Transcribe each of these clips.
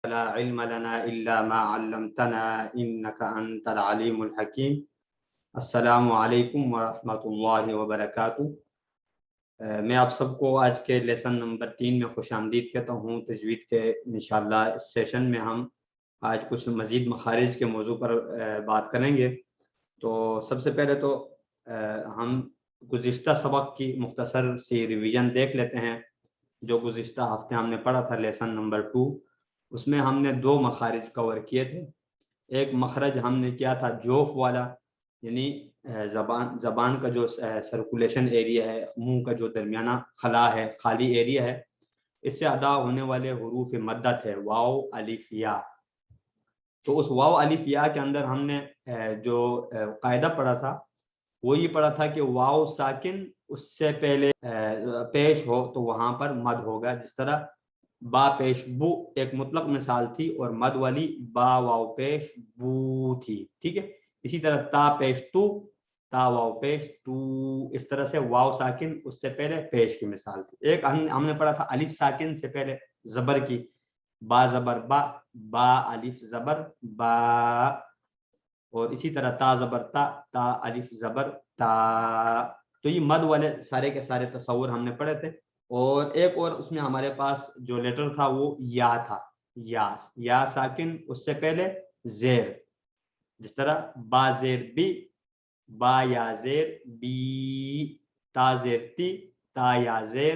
لا علم لنا إلا ما علمتنا إنك أنت العليم الحكيم. السلام علیکم ورحمۃ اللہ وبرکاتہ. میں آپ سب کو آج کے لیسن نمبر 3 میں خوش آمدید کہتا ہوں. تجوید کے انشاءاللہ اس سیشن میں ہم آج کچھ مزید مخارج کے موضوع پر بات کریں گے. تو سب سے پہلے تو ہم گزشتہ سبق کی مختصر سی ریویژن دیکھ لیتے ہیں. جو گزشتہ ہفتے ہم نے پڑھا تھا لیسن نمبر 2، اس میں ہم نے 2 مخارج کور کیے تھے. ایک مخرج ہم نے کیا تھا جوف والا، یعنی زبان کا جو سرکولیشن ایریا ہے، منہ کا جو درمیانہ خلا ہے، خالی ایریا ہے، اس سے ادا ہونے والے حروف مدت ہے واو الف یا. تو اس واو الف یا کے اندر ہم نے جو قاعدہ پڑھا تھا وہ یہ پڑھا تھا کہ واو ساکن اس سے پہلے پیش ہو تو وہاں پر مد ہوگا. جس طرح با پیش بو ایک مطلق مثال تھی اور مد والی با واو پیش بو تھی، ٹھیک ہے. اسی طرح تا پیش تو، تا واو پیش تو، اس طرح سے واو ساکن اس سے پہلے پیش کی مثال تھی. ایک ہم نے پڑھا تھا الف ساکن سے پہلے زبر کی، با زبر با، با الف زبر با، اور اسی طرح تا زبر تا، تا الف زبر تا. تو یہ مد والے سارے کے سارے تصور ہم نے پڑھے تھے. اور ایک اور اس میں ہمارے پاس جو لیٹر تھا وہ یا تھا، یا ساکن اس سے پہلے زیر. جس طرح با زیر بی، با یا زیر بی، تا زیر تی، تا یا زیر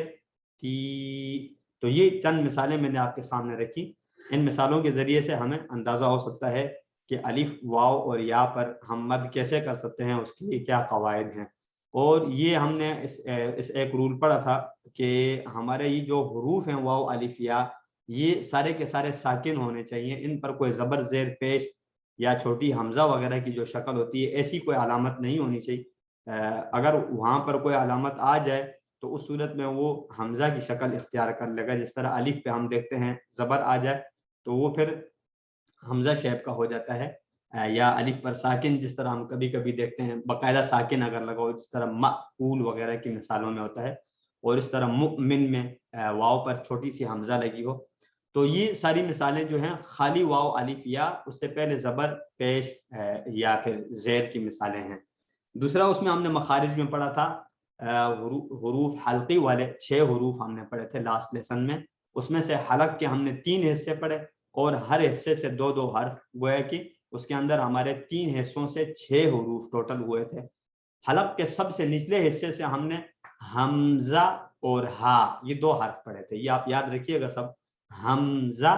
تی. تو یہ چند مثالیں میں نے آپ کے سامنے رکھی. ان مثالوں کے ذریعے سے ہمیں اندازہ ہو سکتا ہے کہ الف واو اور یا پر ہم مد کیسے کر سکتے ہیں، اس کے لیے کیا قواعد ہیں. اور یہ ہم نے اس ایک رول پڑھا تھا کہ ہمارے یہ جو حروف ہیں واو الف یا، یہ سارے کے سارے ساکن ہونے چاہیے. ان پر کوئی زبر زیر پیش یا چھوٹی حمزہ وغیرہ کی جو شکل ہوتی ہے ایسی کوئی علامت نہیں ہونی چاہیے. اگر وہاں پر کوئی علامت آ جائے تو اس صورت میں وہ حمزہ کی شکل اختیار کر لے گا. جس طرح الف پہ ہم دیکھتے ہیں زبر آ جائے تو وہ پھر حمزہ شیپ کا ہو جاتا ہے. یا الف پر ساکن جس طرح ہم کبھی کبھی دیکھتے ہیں باقاعدہ ساکن اگر لگاؤ، جس طرح مقول وغیرہ کی مثالوں میں ہوتا ہے، اور اس طرح مؤمن میں واو پر چھوٹی سی حمزہ لگی ہو. تو یہ ساری مثالیں جو ہیں خالی واو الف یا اس سے پہلے زبر پیش یا پھر زیر کی مثالیں ہیں. دوسرا اس میں ہم نے مخارج میں پڑھا تھا حروف حلقی والے 6 حروف ہم نے پڑھے تھے لاسٹ لیسن میں. اس میں سے حلق کے ہم نے 3 حصے پڑھے اور ہر حصے سے 2 حرف، گویا کہ اس کے اندر ہمارے 3 حصوں سے 6 حروف ٹوٹل ہوئے تھے. حلق کے سب سے نچلے حصے سے ہم نے حمزہ اور ہا یہ 2 حرف پڑھے تھے. یہ آپ یاد رکھیے گا سب، حمزہ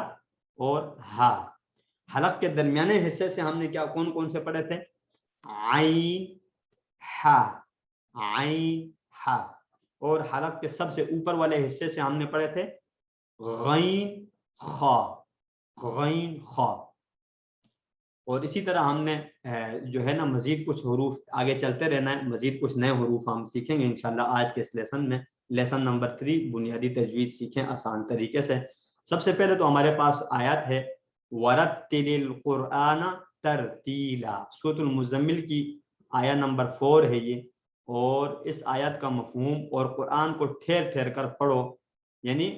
اور ہا. حلق کے درمیانے حصے سے ہم نے کیا کون کون سے پڑھے تھے؟ عین ہا، عین ہا. اور حلق کے سب سے اوپر والے حصے سے ہم نے پڑھے تھے غین خا، غین خا. اور اسی طرح ہم نے جو ہے نا مزید کچھ حروف آگے چلتے رہنا ہے، مزید کچھ نئے حروف ہم سیکھیں گے انشاءاللہ آج کے اس لیسن میں. لیسن نمبر 3 بنیادی تجوید سیکھیں آسان طریقے سے. سب سے پہلے تو ہمارے پاس آیت ہے وَرَتِّلِ الْقُرْآنَ تَرْتِیلًا، سورۃ المزمل کی آیت نمبر 4 ہے یہ. اور اس آیت کا مفہوم اور قرآن کو ٹھہر ٹھہر کر پڑھو، یعنی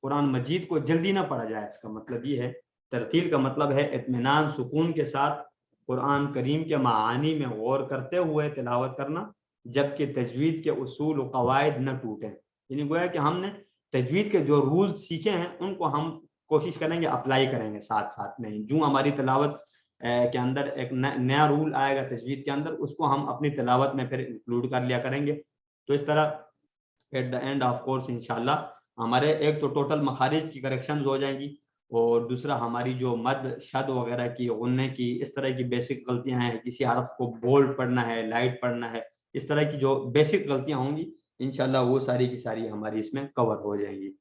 قرآن مجید کو جلدی نہ پڑھا جائے. اس کا مطلب یہ ہے، ترتیل کا مطلب ہے اطمینان سکون کے ساتھ قرآن کریم کے معانی میں غور کرتے ہوئے تلاوت کرنا، جبکہ تجوید کے اصول و قواعد نہ ٹوٹیں. یعنی گویا کہ ہم نے تجوید کے جو رول سیکھے ہیں ان کو ہم کوشش کریں گے اپلائی کریں گے ساتھ ساتھ میں. جو ہماری تلاوت کے اندر ایک نیا رول آئے گا تجوید کے اندر، اس کو ہم اپنی تلاوت میں پھر انکلوڈ کر لیا کریں گے. تو اس طرح at the end of course انشاءاللہ ہمارے ایک تو ٹوٹل مخارج کی کریکشنز ہو جائیں گی، اور دوسرا ہماری جو مد شد وغیرہ کی، غننے کی، اس طرح کی بیسک غلطیاں ہیں، کسی حرف کو بولڈ پڑھنا ہے، لائٹ پڑھنا ہے، اس طرح کی جو بیسک غلطیاں ہوں گی انشاءاللہ وہ ساری کی ساری ہماری اس میں کور ہو جائیں گی.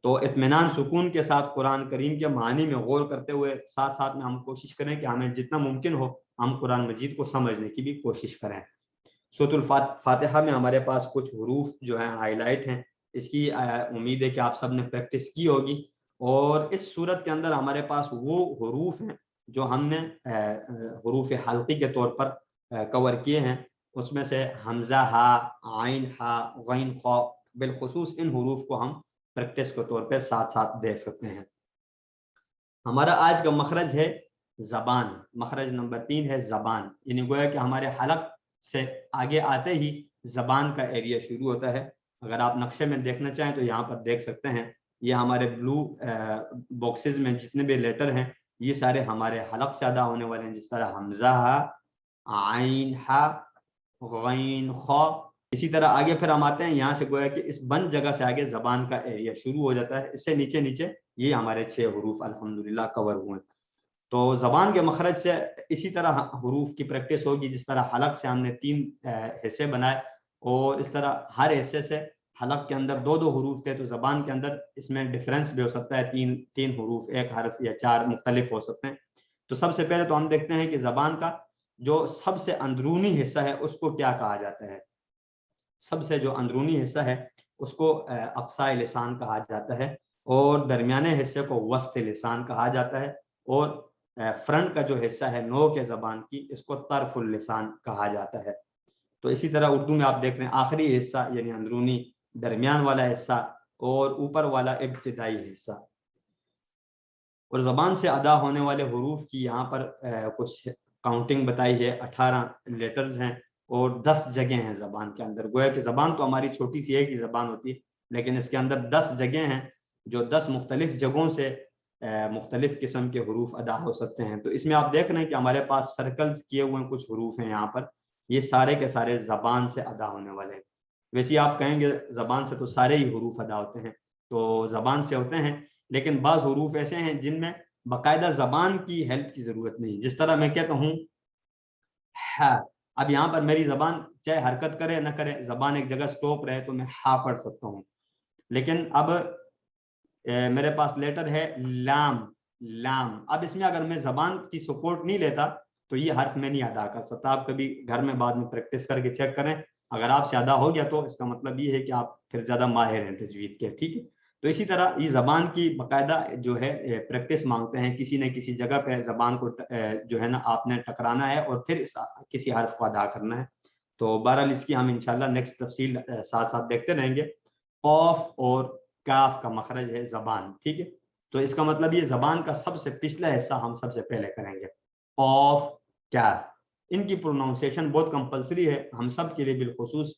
تو اطمینان سکون کے ساتھ قرآن کریم کے معنی میں غور کرتے ہوئے ساتھ ساتھ میں ہم کوشش کریں کہ ہمیں جتنا ممکن ہو ہم قرآن مجید کو سمجھنے کی بھی کوشش کریں. سورۃ الفاتحہ میں ہمارے پاس کچھ حروف جو ہیں ہائی لائٹ ہیں. اس کی امید ہے کہ آپ سب نے پریکٹس کی ہوگی. اور اس صورت کے اندر ہمارے پاس وہ حروف ہیں جو ہم نے حروف حلقی کے طور پر کور کیے ہیں. اس میں سے حمزہ ہا، عین ہا، غین خا، بالخصوص ان حروف کو ہم پریکٹس کے طور پہ ساتھ ساتھ دیکھ سکتے ہیں. ہمارا آج کا مخرج ہے زبان، مخرج نمبر 3 ہے زبان، یعنی گویا کہ ہمارے حلق سے آگے آتے ہی زبان کا ایریا شروع ہوتا ہے. اگر آپ نقشے میں دیکھنا چاہیں تو یہاں پر دیکھ سکتے ہیں، یہ ہمارے بلو باکسز میں جتنے بھی لیٹر ہیں یہ سارے ہمارے حلق سے ادا ہونے والے ہیں، جس طرح حمزہ، عین، ہا، غین، خا. اسی طرح آگے پھر ہم آتے ہیں یہاں سے گویا کہ اس بند جگہ سے آگے زبان کا ایریا شروع ہو جاتا ہے، اس سے نیچے نیچے یہ ہمارے 6 حروف الحمدللہ کور ہوئے. تو زبان کے مخرج سے اسی طرح حروف کی پریکٹس ہوگی، جس طرح حلق سے ہم نے 3 حصے بنائے اور اس طرح ہر حصے سے حلق کے اندر 2 حروف تھے، تو زبان کے اندر اس میں ڈفرینس بھی ہو سکتا ہے، 3 حروف، 1 حرف یا 4 مختلف ہو سکتے ہیں. تو سب سے پہلے تو ہم دیکھتے ہیں کہ زبان کا جو سب سے اندرونی حصہ ہے اس کو کیا کہا جاتا ہے. سب سے جو اندرونی حصہ ہے اس کو اقصاء لسان کہا جاتا ہے، اور درمیانے حصے کو وسط لسان کہا جاتا ہے، اور فرنٹ کا جو حصہ ہے نو کے زبان کی اس کو طرف اللسان کہا جاتا ہے. تو اسی طرح اردو میں آپ دیکھ رہے ہیں آخری حصہ یعنی اندرونی، درمیان والا حصہ اور اوپر والا ابتدائی حصہ. اور زبان سے ادا ہونے والے حروف کی یہاں پر کچھ کاؤنٹنگ بتائی ہے، 18 لیٹرز ہیں اور 10 جگہیں ہیں زبان کے اندر. گویا کہ زبان تو ہماری چھوٹی سی ایک ہی زبان ہوتی ہے، لیکن اس کے اندر 10 جگہیں ہیں جو 10 مختلف جگہوں سے مختلف قسم کے حروف ادا ہو سکتے ہیں. تو اس میں آپ دیکھ رہے ہیں کہ ہمارے پاس سرکلز کیے ہوئے کچھ حروف ہیں یہاں پر، یہ سارے کے سارے زبان سے ادا ہونے والے ہیں. ویسے آپ کہیں گے زبان سے تو سارے ہی حروف ادا ہوتے ہیں، تو زبان سے ہوتے ہیں، لیکن بعض حروف ایسے ہیں جن میں باقاعدہ زبان کی ہیلپ کی ضرورت نہیں. جس طرح میں کہتا ہوں ہا، اب یہاں پر میری زبان چاہے حرکت کرے نہ کرے، زبان ایک جگہ سٹاپ رہے تو میں ہا پڑھ سکتا ہوں. لیکن اب میرے پاس لیٹر ہے لام، لام. اب اس میں اگر میں زبان کی سپورٹ نہیں لیتا تو یہ حرف میں نہیں ادا کر سکتا. آپ کبھی گھر میں بعد میں پریکٹس کر کے چیک کریں، اگر آپ سے ادا ہو گیا تو اس کا مطلب یہ ہے کہ آپ پھر زیادہ ماہر ہیں تجوید کے. ٹھیک ہے، تو اسی طرح یہ زبان کی باقاعدہ جو ہے پریکٹس مانگتے ہیں، کسی نہ کسی جگہ پہ زبان کو جو ہے نا آپ نے ٹکرانا ہے اور پھر کسی حرف کو ادا کرنا ہے. تو بہرحال اس کی ہم انشاءاللہ نیکسٹ تفصیل ساتھ ساتھ دیکھتے رہیں گے. قاف اور کاف کا مخرج ہے زبان. ٹھیک ہے، تو اس کا مطلب یہ زبان کا سب سے پچھلا حصہ ہم سب سے پہلے کریں گے، قاف، کاف. ان کی پروناؤنسیشن بہت کمپلسری ہے ہم سب کے لیے، بالخصوص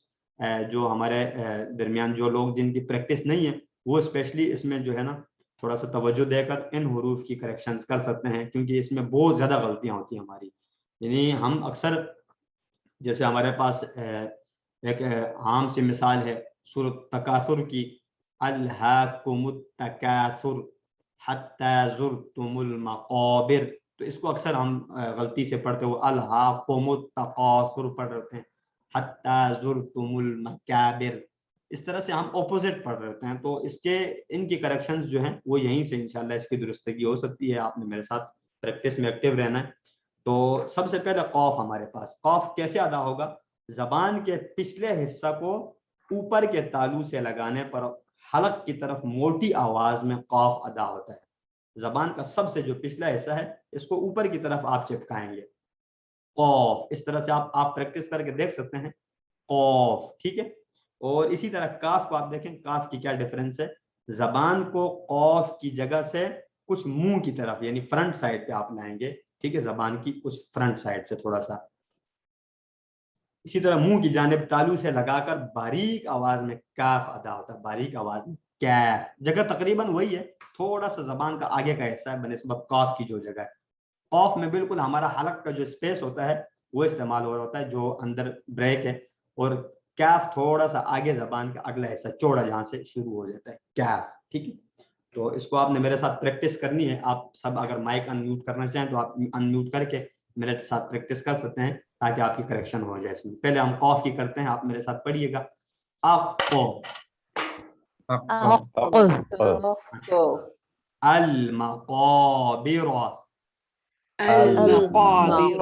جو ہمارے درمیان جو لوگ جن کی پریکٹس نہیں ہے وہ اسپیشلی اس میں جو ہے نا تھوڑا سا توجہ دے کر ان حروف کی کریکشنز کر سکتے ہیں، کیونکہ اس میں بہت زیادہ غلطیاں ہوتی ہیں ہماری. یعنی ہم اکثر، جیسے ہمارے پاس ایک عام سی مثال ہے سورۃ تکاثر کی، الہاکم التکاثر حتی زرتم المقابر. تو اس کو اکثر ہم غلطی سے پڑھتے ہوئے الہاکم التکاثر پڑھ رہے ہوتے ہیں، حتی زرتم المقابر. اس طرح سے ہم اپوزٹ پڑھ رہے ہوتے ہیں. تو اس کے ان کی کریکشنز جو ہیں وہ یہیں سے انشاءاللہ اس کی درستگی ہو سکتی ہے. آپ نے میرے ساتھ پریکٹس میں ایکٹیو رہنا ہے. تو سب سے پہلے قاف ہمارے پاس، قاف کیسے ادا ہوگا؟ زبان کے پچھلے حصہ کو اوپر کے تالو سے لگانے پر حلق کی طرف موٹی آواز میں قاف ادا ہوتا ہے. زبان کا سب سے جو پچھلا حصہ ہے اس کو اوپر کی طرف آپ چپکائیں گے، قاف. اس طرح سے آپ پریکٹس کر کے دیکھ سکتے ہیں، قاف. ٹھیک ہے، اور اسی طرح کاف کو آپ دیکھیں، کاف کی کیا ڈیفرنس ہے. زبان کو قاف کی جگہ سے کچھ منہ کی طرف یعنی فرنٹ سائڈ پہ آپ لائیں گے. ٹھیک ہے، زبان کی کچھ فرنٹ سائڈ سے تھوڑا سا. اسی طرح منہ کی جانب تالو سے لگا کر باریک آواز میں کاف ادا ہوتا ہے، باریک آواز میں کیف. جگہ تقریباً وہی ہے، تھوڑا سا زبان کا آگے کا حصہ ہے بنسبت قاف کی جو جگہ ہے. قاف میں بالکل ہمارا حلق کا جو اسپیس ہوتا ہے وہ استعمال ہو رہا ہوتا ہے جو اندر بریک ہے، اور کیف تھوڑا سا آگے زبان کا اگلا حصہ چوڑا جہاں سے شروع ہو جاتا ہے، کیف. ٹھیک ہے، تو اس کو آپ نے میرے ساتھ پریکٹس کرنی ہے. آپ سب اگر مائک ان میوٹ کرنا چاہیں تو آپ ان میوٹ کر کے میرے ساتھ پریکٹس کر سکتے ہیں تاکہ آپ کی کریکشن ہو جائے. اس میں پہلے ہم قاف کی کرتے ہیں، آپ میرے ساتھ پڑھیے گا. المقابر، المقابر،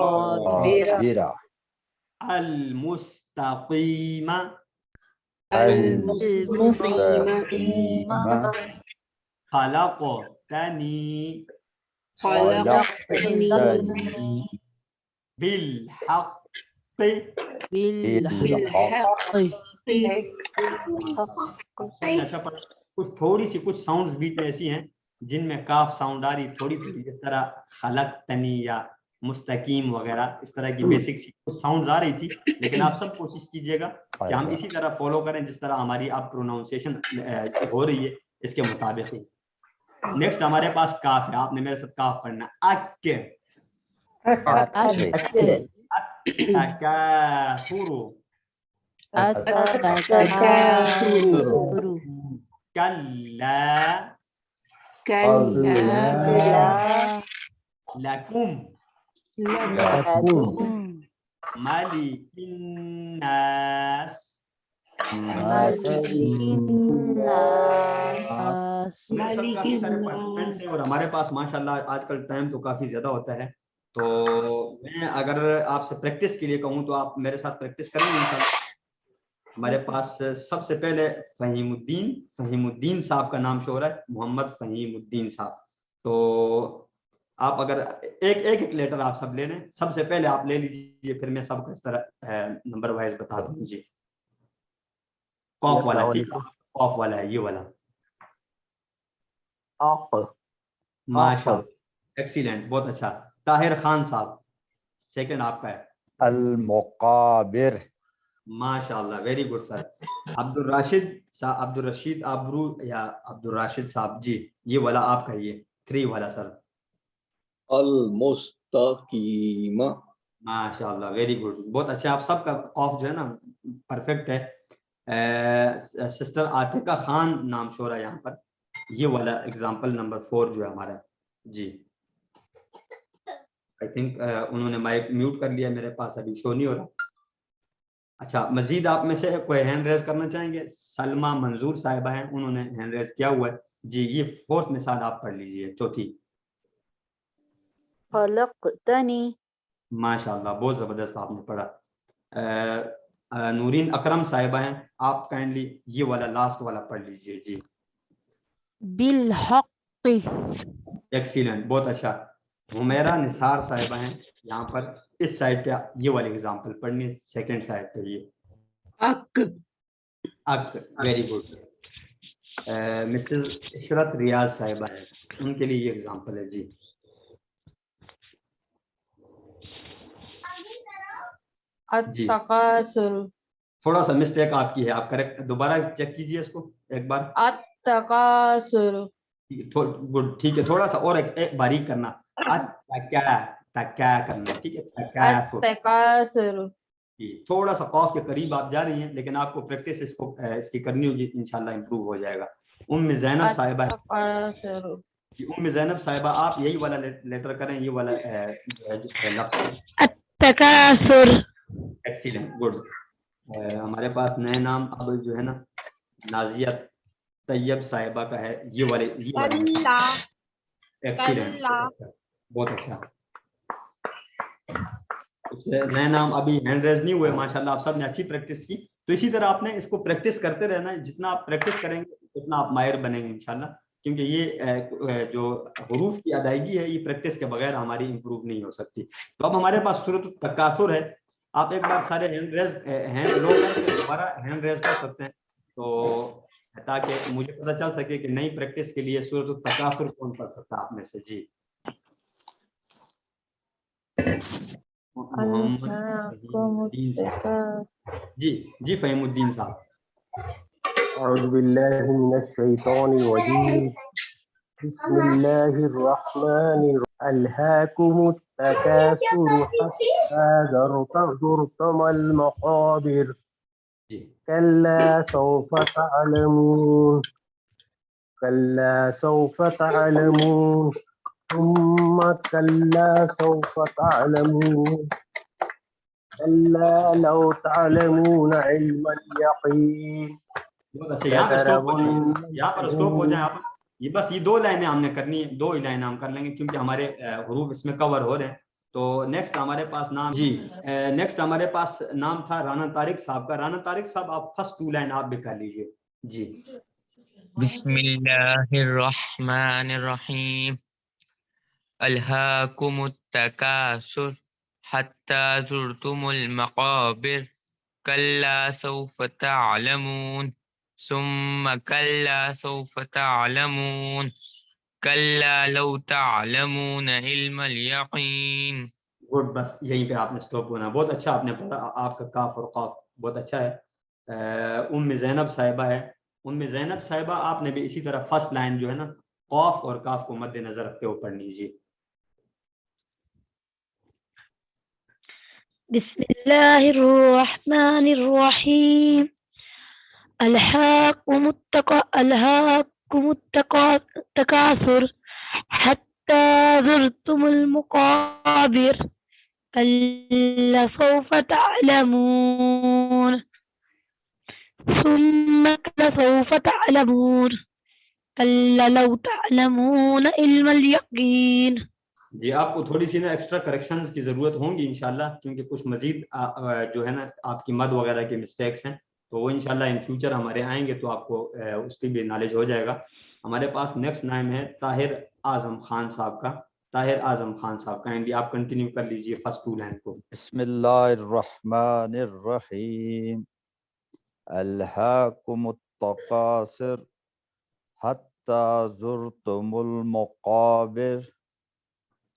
المستقيم، المستقيم، خلقتني خلقتني بالحق. بالحق. اچھا، کچھ تھوڑی سی کچھ ساؤنڈز بیچ میں ایسی ہیں جن میں کاف ساؤنڈ آ رہی تھوڑی تھوڑی، جس طرح خلقتنی یا مستقیم وغیرہ، اس طرح کی بیسک ساؤنڈز آ رہی تھی، لیکن آپ سب کوشش کیجئے گا کہ ہم اسی طرح فالو کریں جس طرح ہماری اب پروناؤنسیشن ہو رہی ہے اس کے مطابق ہی۔ نیکسٹ ہمارے پاس کاف ہے، آپ نے میرے ساتھ کاف پڑھنا اک تکاثر کلا لکم ملک الناس کافی سارے پارٹیسپینٹس ہیں اور ہمارے پاس ماشاءاللہ آج کل ٹائم تو کافی زیادہ ہوتا ہے، تو میں اگر آپ سے پریکٹس کے لیے کہوں تو آپ میرے ساتھ پریکٹس کریں گے انشاءاللہ۔ ہمارے پاس سب سے پہلے فہیم الدین صاحب کا نام شو رہا ہے، محمد فہیم الدین صاحب، تو آپ اگر ایک لیٹر آپ سب لے لیں، سب سے پہلے آپ لے لیجیے، پھر میں سب کو اس طرح نمبر وائز بتا دوں۔ جی قاف والا، ٹھیک ہے، قاف والا ہے یہ والا، ماشاء اللہ ایکسیلنٹ، بہت اچھا۔ طاہر خان صاحب سیکنڈ آپ کا ہے، المقابر، ماشاء اللہ ویری گڈ سر۔ عبد الرشید آبرو یا عبد الراشد صاحب، جی یہ والا آپ کا، یہ 3 والا سر، المستقیم، ماشاء اللہ ویری گڈ، بہت اچھا، آپ سب کا قاف جو ہے نا پرفیکٹ ہے۔ سسٹر عاتقہ خان نام شو رہا ہے یہاں پر، یہ والا ایگزامپل نمبر 4 جو ہے ہمارا، جی آئی تھنک انہوں نے مائک میوٹ کر لیا، میرے پاس ابھی شو نہیں ہو رہا۔ اچھا مزید آپ میں سے کوئی ہینڈ ریز کرنا چاہیں گے؟ سلمہ منظور صاحبہ ہیں، انہوں نے ہینڈ ریز کیا ہوا ہے، جی یہ 4th مثال آپ پڑھ لیجئے، چوتھی۔ خلقتنی، ماشاء اللہ بہت زبردست آپ نے پڑھا۔ نورین اکرم صاحبہ ہیں، آپ کائنڈلی یہ والا لاسٹ والا پڑھ لیجئے، جی بالحق، ایکسیلنٹ، بہت اچھا۔ حمیرہ نثار صاحبہ ہیں یہاں پر، اس سائڈ پہ یہ والی ایگزامپل پڑھنی ہے، سیکنڈ سائڈ پہ یہ اک، اک، ویری گڈ۔ مسز عشرت ریاض صاحبہ ہیں، ان کے لیے یہ ایگزامپل ہے، جی جی التکاثر، تھوڑا سا مسٹیک آپ کی ہے، آپ کریکٹ دوبارہ چیک کیجئے اس کو ایک بار، التکاثر، گڈ، ٹھیک ہے، تھوڑا سا اور ایک باریک کرنا، تکا کرنا، ٹھیک ہے، تکاثر، التکاثر، تھوڑا سا قاف کے قریب آپ جا رہی ہیں، لیکن آپ کو پریکٹس اس کی کرنی ہوگی، انشاءاللہ امپروو ہو جائے گا۔ زینب صاحبہ، التکاثر، زینب صاحبہ آپ یہی والا لیٹر کریں، یہ والا لفظ، التکاثر، ایکسیلنٹ، گڈ۔ ہمارے پاس نئے نام اب جو ہے نا نازیہ طیب صاحبہ کا ہے، یہ والے ایکسیلنٹ، بہت اچھا۔ نئے نام ابھی ہینڈ ریز نہیں ہوئے، ماشاءاللہ آپ سب نے اچھی پریکٹس کی، تو اسی طرح آپ نے اس کو پریکٹس کرتے رہنا ہے، جتنا آپ پریکٹس کریں گے اتنا آپ ماہر بنیں گے انشاءاللہ، کیونکہ یہ جو حروف کی ادائیگی ہے یہ پریکٹس کے بغیر ہماری امپروو نہیں ہو سکتی۔ تو اب ہمارے پاس سورۃ التکاثر ہے، آپ ایک بار سارے ہینڈ لو کر کے دوبارہ ہینڈ ریز کر سکتے ہیں، تو تاکہ مجھے پتہ چل سکے کہ نئی پریکٹس کے لیے سورۃ التکاثر کون پڑھ سکتا ہے آپ میں سے، جی محمد فہیم الدین صاحب، جی فہیم الدین صاحب، أعوذ بالله من الشيطان الرجيم بسم الله الرحمن الرحيم ألهاكم التكاثر حتى زرتم المقابر جی كلا سوف تعلمون كلا سوف تعلمون ثم كلا سوف تعلمون كلا لو تعلمون علم اليقين بہت اچھا، یہاں پر اسٹاپ ہو جائیں آپ، یہ بس یہ 2 لائنیں ہم نے کرنی ہے، 2 ہی لائنیں ہم کر لیں گے کیونکہ ہمارے حروف اس میں کور ہو رہے ہیں۔ تو نیکسٹ ہمارے پاس نام، جی نیکسٹ ہمارے پاس نام تھا رانا طارق صاحب کا، رانا طارق صاحب آپ فرسٹ 2 لائن آپ بھی کر لیجئے، جی بسم اللہ الرحمن الرحیم الہاکم التکاثر حتی زرتم المقابر کلا سوف تعلمون ثم کلا سوف تعلمون كلا لو تعلمون علم اليقين. گڈ، بس یہیں پہ آپ نے اسٹاپ ہونا. بہت اچھا آپ نے پڑھا. آپ کا کاف اور قاف بہت اچھا ہے. ام زینب صاحبہ ہے. ام زینب صاحبہ آپ نے بھی اسی طرح فرسٹ لائن جو ہے نا قاف اور کاف کو مد نظر رکھتے ہوئے پڑھ لیجیے. بسم الله الرحمن الرحيم. ألهاكم التكاثر حتى زرتم المقابر كلا سوف تعلمون ثم سوف تعلمون كلا لو تعلمون علم اليقين. جی آپ کو تھوڑی سی نا ایکسٹرا کریکشنز کی ضرورت ہوں گی انشاءاللہ، کیونکہ کچھ مزید جو ہے نا آپ کی مد وغیرہ کے مسٹیکس ہیں، تو وہ انشاءاللہ ان فیوچر ہمارے آئیں گے تو آپ کو اس کی بھی نالج ہو جائے گا. ہمارے پاس نیکسٹ نام ہے طاہر اعظم خان صاحب کا. طاہر اعظم خان صاحب کائنڈلی آپ کنٹینیو کر لیجئے فرسٹ ٹو لائن کو. بسم اللہ الرحمن الرحیم. الہاکم التکاثر حتی زرتم المقابر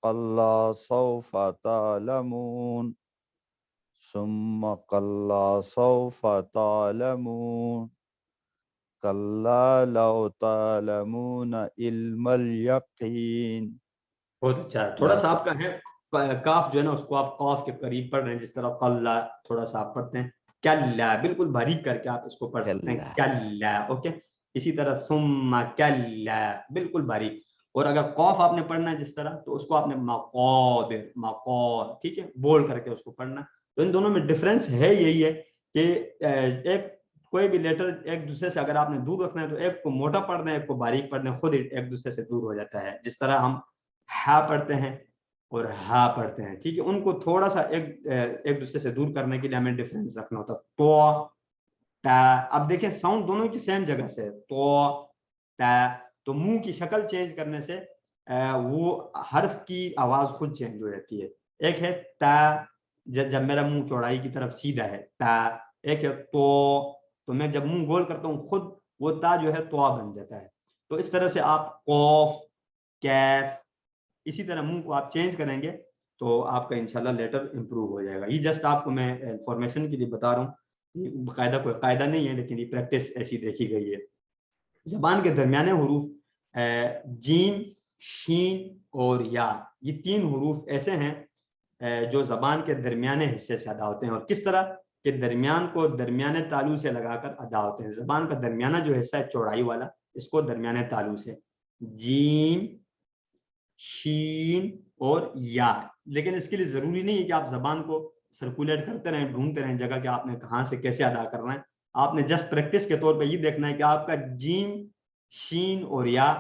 کلا سوف تعلمون ثم کلا سوف تعلمون کلا لو تعلمون علم الیقین. بہت اچھا ہے. تھوڑا سا آپ کا ہے کاف جو ہے نا اس کو آپ قاف کے قریب پڑھ رہے ہیں، جس طرح قلا تھوڑا سا آپ پڑھتے ہیں. کلا بالکل باریک کر کے آپ اس کو پڑھ سکتے ہیں. کلا اوکے. اسی طرح ثم کلا بالکل باریک. اور اگر قاف آپ نے پڑھنا ہے جس طرح تو اس کو آپ نے مقابر مقور ٹھیک ہے بول کر کے اس کو پڑھنا. تو ان دونوں میں ڈفرینس ہے یہی ہے کہ ایک کوئی بھی لیٹر ایک دوسرے سے اگر آپ نے دور رکھنا ہے تو ایک کو موٹا پڑھنا ہے ایک کو باریک پڑھنا ہے، خود ایک دوسرے سے دور ہو جاتا ہے. جس طرح ہم ہا پڑھتے ہیں اور ہا پڑھتے ہیں ٹھیک ہے، ان کو تھوڑا سا ایک دوسرے سے دور کرنے کے لیے ہمیں ڈفرینس رکھنا ہوتا ہے. تو تا اب دیکھیں ساؤنڈ دونوں کی سیم جگہ سے تو تا، تو منہ کی شکل چینج کرنے سے وہ حرف کی آواز خود چینج ہو جاتی ہے. ایک ہے تا جب میرا منہ چوڑائی کی طرف سیدھا ہے تا، ایک ہے تو میں جب منہ گول کرتا ہوں خود وہ تا جو ہے تو بن جاتا ہے. تو اس طرح سے آپ قوف کیف اسی طرح منہ کو آپ چینج کریں گے تو آپ کا انشاءاللہ لیٹر امپروو ہو جائے گا. یہ جسٹ آپ کو میں انفارمیشن کے لیے بتا رہا ہوں، باقاعدہ کوئی قاعدہ نہیں ہے لیکن یہ پریکٹس ایسی دیکھی گئی ہے. زبان کے درمیانے حروف جیم شین اور یا، یہ تین حروف ایسے ہیں جو زبان کے درمیانے حصے سے ادا ہوتے ہیں. اور کس طرح کہ درمیان کو درمیانے تالو سے لگا کر ادا ہوتے ہیں. زبان کا درمیانہ جو حصہ ہے چوڑائی والا اس کو درمیانے تالو سے جیم شین اور یا. لیکن اس کے لیے ضروری نہیں ہے کہ آپ زبان کو سرکولیٹ کرتے رہیں ڈھونڈتے رہیں جگہ کہ آپ نے کہاں سے کیسے ادا کرنا ہے. آپ نے جسٹ پریکٹس کے طور پہ یہ دیکھنا ہے کہ آپ کا جیم شین اور یا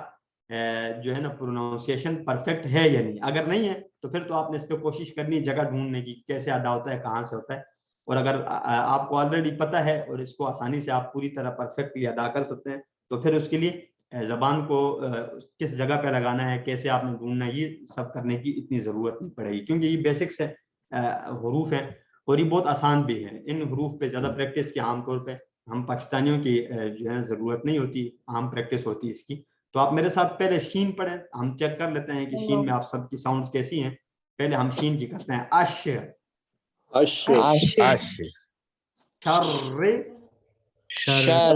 جو ہے نا پروناؤنسیشن پرفیکٹ ہے یا نہیں. اگر نہیں ہے تو پھر تو آپ نے اس پہ کوشش کرنی ہے جگہ ڈھونڈنے کی کیسے ادا ہوتا ہے کہاں سے ہوتا ہے. اور اگر آپ کو آلریڈی پتہ ہے اور اس کو آسانی سے آپ پوری طرح پرفیکٹلی ادا کر سکتے ہیں تو پھر اس کے لیے زبان کو کس جگہ پہ لگانا ہے کیسے آپ نے ڈھونڈنا ہے یہ سب کرنے کی اتنی ضرورت نہیں پڑے گی، کیونکہ یہ بیسکس ہے حروف ہیں اور یہ بہت آسان بھی ہیں. ان حروف پہ زیادہ پریکٹس کی عام طور پہ ہم پاکستانیوں کی جو ہے ضرورت نہیں ہوتی، عام پریکٹس ہوتی اس کی. تو آپ میرے ساتھ پہلے شین پڑھیں، ہم چیک کر لیتے ہیں کہ شین میں آپ سب کی ساؤنڈز کیسی ہیں. پہلے ہم شین کی کرتے ہیں. اش عش شر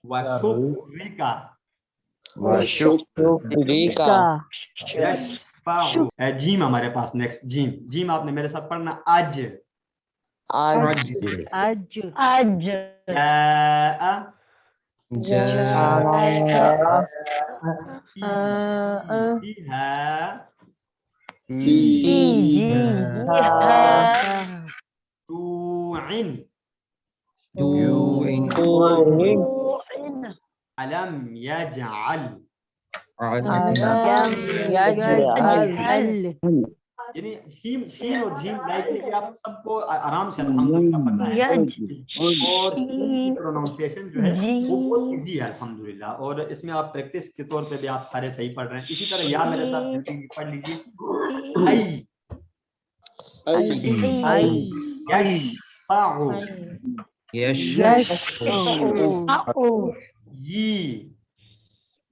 وشکرکا وشکرکا یشفع. جیم ہمارے پاس نیکسٹ جیم. جیم آپ نے میرے ساتھ پڑھنا اج اج جاء ألم يجعل یعنی شین اور جیم لائکلی کہ آپ سب کو آرام سے الحمدللہ پتہ ہے اور شین کی پروناؤنسیشن جو ہے وہ بہت ایزی ہے الحمدللہ. اور اس میں آپ پریکٹس کے طور پہ بھی آپ سارے صحیح پڑھ رہے ہیں. اسی طرح یا میرے ساتھ جلدی پڑھ لیجیے.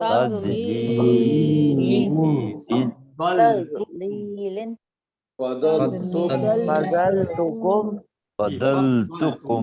تضليل فضلتكم فضلتكم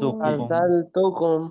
فضلتكم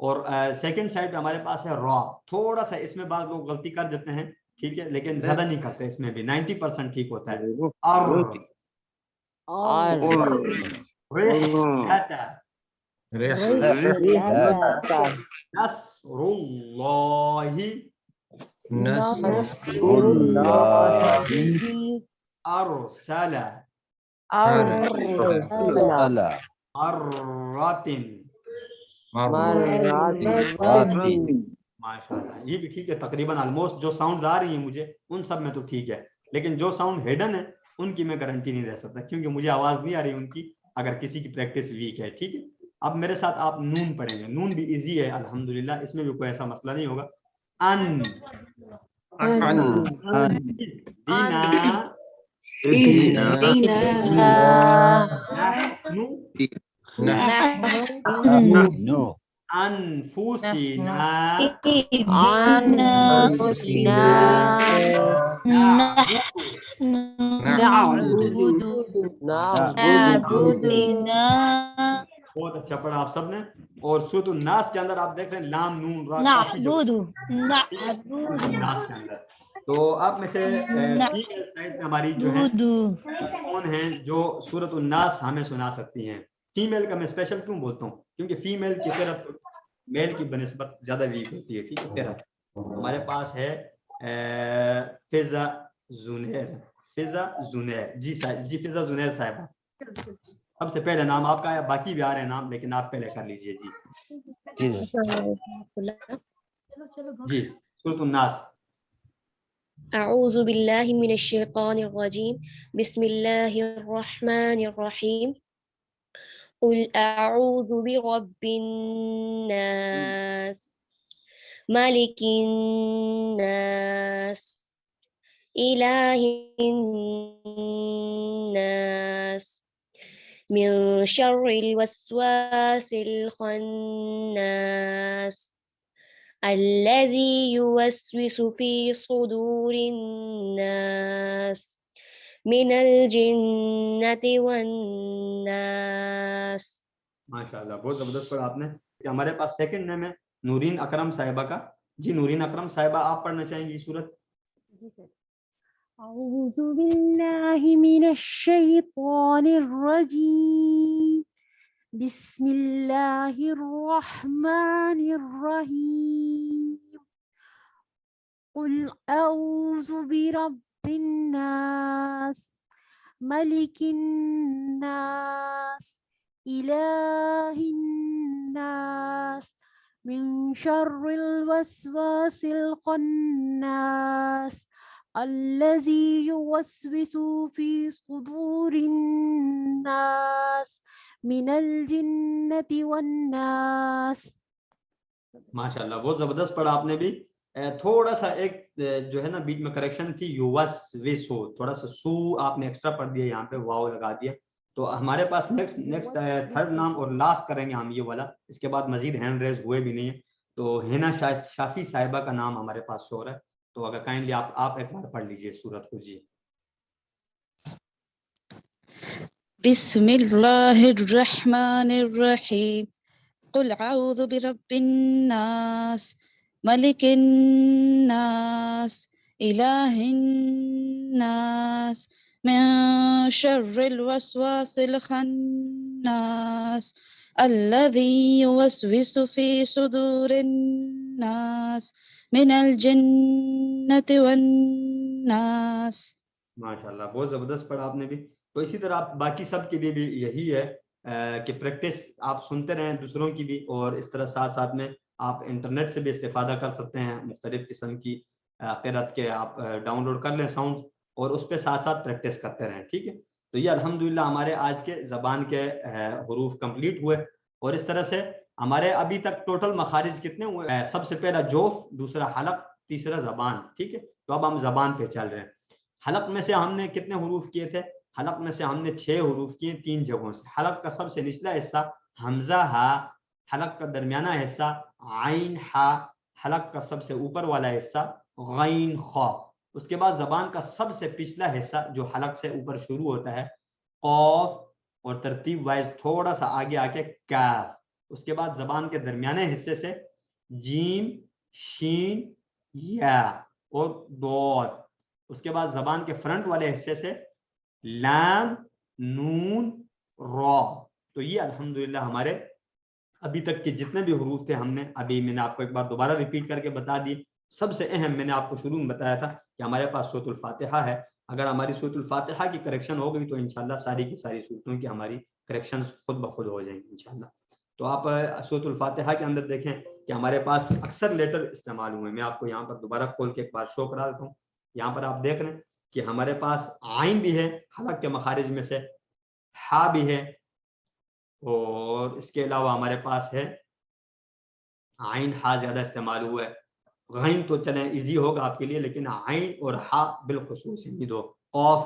اور سیکنڈ سائڈ پہ ہمارے پاس ہے را. تھوڑا سا اس میں بعض لوگ غلطی کر دیتے ہیں, ٹھیک ہے, لیکن زیادہ نہیں کرتے, اس میں بھی 90% ٹھیک ہوتا ہے. نصر اللہ ارسل ماشاء اللہ, یہ بھی ٹھیک ہے تقریباً آلموسٹ. جو ساؤنڈز آ رہی ہیں مجھے ان سب میں تو ٹھیک ہے, لیکن جو ساؤنڈ ہیڈن ہے ان کی میں گارنٹی نہیں دے سکتا, کیونکہ مجھے آواز نہیں آ رہی ان کی, اگر کسی کی پریکٹس ویک ہے. ٹھیک ہے, اب میرے ساتھ آپ نون پڑھیں گے. نون بھی ایزی ہے الحمدللہ, اس میں بھی کوئی ایسا مسئلہ نہیں ہوگا. ان نو انفسنا بہت اچھا پڑھا آپ سب نے. اور سورۃ الناس کے اندر آپ دیکھ رہے ہیں لام نون را کافی ناس کے اندر. تو آپ میں سے فیمیل سائڈ میں ہماری جو ہے کون ہیں جو سورۃ الناس ہمیں سنا سکتی ہیں؟ فیمیل کا میں اسپیشل کیوں بولتا ہوں, کیونکہ فیمیل کی قرأت میل کی بنسبت زیادہ ویک ہوتی ہے. ٹھیک ہے, قرأت ہمارے پاس ہے فضا زنیر. فضا زنیر, جی فضا زنیر صاحبہ, سب سے پہلے نام آپ کا ہے, باقی بھی آ رہے ہیں نام, لیکن آپ پہلے کر لیجئے. جی سورۃ الناس. أعوذ بالله من الشيطان الرجيم بسم الله الرحمن الرحيم قل أعوذ برب الناس ملك الناس إله الناس من شر الوسواس الخناس الذي يوسوس في صدور الناس من الجنة والناس. ماشاءاللہ, بہت زبردست پڑھا آپ نے. کہ ہمارے پاس سیکنڈ نیم ہے نورین اکرم صاحبہ کا. جی نورین اکرم صاحبہ, آپ پڑھنا چاہیں گی سورت؟ جی سر. اعوذ باللہ من الشیطان الرجیم بسم اللہ الرحمن الرحیم قل اعوذ برب الناس ملک الناس الہ الناس من شر الوسواس الخناس الذي يوسوس في صدور الناس من الجنة والناس. ماشاءاللہ, بہت زبردست پڑھا آپ نے بھی. تھوڑا سا ایک جو ہے نا بیچ میں کریکشن تھی, یوسوسو, تھوڑا سا سو آپ نے ایکسٹرا پڑھ دیا, یہاں پہ واو لگا دیا. تو ہمارے پاس نیکسٹ تھرڈ نام اور لاسٹ کریں گے ہم یہ والا, اس کے بعد مزید ہینڈ ریز ہوئے بھی نہیں ہے. تو ہینا شافی صاحبہ کا نام ہمارے پاس شو رہا ہے, تو اگر کائنڈلی آپ ایک بار پڑھ لیجئے سورت کو. جی بسم اللہ الرحمن الرحیم قل اعوذ برب الناس ملک الناس الہ الناس من شر الوسواس الخناس الذي يوسوس في صدور الناس من الجنة والناس. ماشاءاللہ, بہت زبردست پڑھا آپ نے بھی. تو اسی طرح آپ باقی سب کے بھی یہی ہے کہ پریکٹس آپ سنتے رہیں دوسروں کی بھی, اور اس طرح ساتھ ساتھ میں آپ انٹرنیٹ سے بھی استفادہ کر سکتے ہیں. مختلف قسم کی قرأت کے آپ ڈاؤن لوڈ کر لیں ساؤنڈ, اور اس پہ ساتھ ساتھ پریکٹس کرتے رہیں. ٹھیک ہے, تو یہ الحمدللہ ہمارے آج کے زبان کے حروف کمپلیٹ ہوئے. اور اس طرح سے ہمارے ابھی تک ٹوٹل مخارج کتنے ہوئے؟ سب سے پہلا جوف, دوسرا حلق, تیسرا زبان. ٹھیک ہے, تو اب ہم زبان پہ چل رہے ہیں. حلق میں سے ہم نے کتنے حروف کیے تھے؟ حلق میں سے ہم نے 6 حروف کیے 3 جگہوں سے. حلق کا سب سے نچلا حصہ حمزہ ہا, حلق کا درمیانہ حصہ عین ہا, حلق کا سب سے اوپر والا حصہ غین خا. اس کے بعد زبان کا سب سے پچھلا حصہ جو حلق سے اوپر شروع ہوتا ہے قاف, اور ترتیب وائز تھوڑا سا آگے آ کے کاف. اس کے بعد زبان کے درمیانے حصے سے جیم شین یا اور دود، اس کے بعد زبان کے فرنٹ والے حصے سے لام نون را. تو یہ الحمدللہ ہمارے ابھی تک کے جتنے بھی حروف تھے ہم نے ابھی میں نے آپ کو ایک بار دوبارہ ریپیٹ کر کے بتا دی. سب سے اہم میں نے آپ کو شروع میں بتایا تھا کہ ہمارے پاس سورۃ الفاتحہ ہے. اگر ہماری سورۃ الفاتحہ کی کریکشن ہو گئی تو انشاءاللہ ساری کی ساری سورتوں کی ہماری کریکشن خود بخود ہو جائیں گی انشاءاللہ. تو آپ سورۃ الفاتحہ کے اندر دیکھیں کہ ہمارے پاس اکثر لیٹر استعمال ہوئے. میں آپ کو یہاں پر دوبارہ کھول کے ایک بار شو کرا دیتا ہوں. یہاں پر آپ دیکھ رہے ہیں کہ ہمارے پاس عین بھی ہے حلق کے مخارج میں سے، ہا بھی ہے، اور اس کے علاوہ ہمارے پاس ہے عین ہا زیادہ استعمال ہوا ہے. غین تو چلیں ایزی ہوگا آپ کے لیے، لیکن عین اور ہا بالخصوص یہ دو. قاف،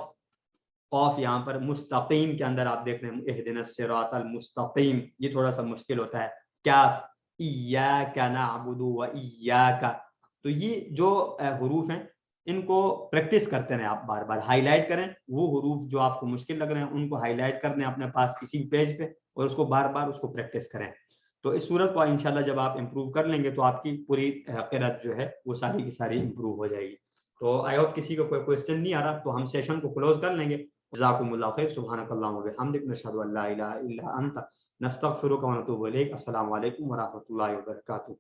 قاف یہاں پر مستقیم کے اندر آپ دیکھ رہے ہیں اہدنا الصراط المستقیم، یہ تھوڑا سا مشکل ہوتا ہے. کاف ایاک نعبد و ایاک. تو یہ جو حروف ہیں ان کو پریکٹس کرتے رہیں آپ، بار بار ہائی لائٹ کریں. وہ حروف جو آپ کو مشکل لگ رہے ہیں ان کو ہائی لائٹ کر دیں اپنے پاس کسی پیج پہ اور اس کو بار بار اس کو پریکٹس کریں. تو اس صورت کو انشاءاللہ جب آپ امپروو کر لیں گے تو آپ کی پوری قرأت جو ہے وہ ساری کی ساری امپروو ہو جائے گی. تو آئی ہوپ کسی کو کوئی کوئسچن نہیں آ رہا تو ہم سیشن کو کلوز کر لیں گے. جزاکم اللہ خیر. سبحانک اللہم و بحمدک، نشہد ان لا الہ الا انت، نستغفرک و نتوب الیک. السلام علیکم ورحمۃ اللہ وبرکاتہ.